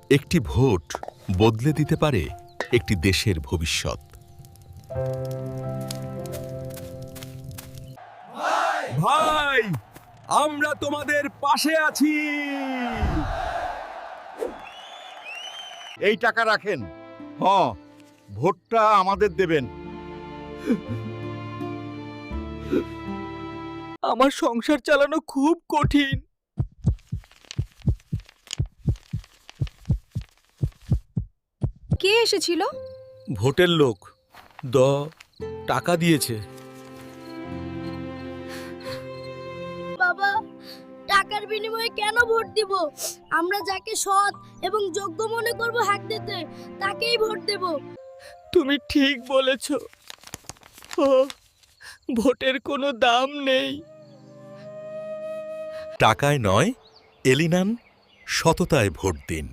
একটি ভোট বদলে দিতে পারে একটি দেশের ভবিষ্যৎ। ভাই, আমরা তোমাদের পাশে আছি। এই টাকা রাখেন। হ্যাঁ, ভোটটা আমাদের দেবেন। আমার সংসার চালানো খুব কঠিন। কে এসেছিল? ভোটের লোক টাকা দিয়েছে। বাবা, টাকার বিনিময়ে কেন ভোট দিব? আমরা যাকে সৎ এবং যোগ্য মনে করব হক দিতে, তাকেই ভোট দেব। তুমি ঠিক বলেছ। ও, ভোটের কোনো দাম নেই। টাকায় নয়, এলিনান, সততায় ভোট দিন।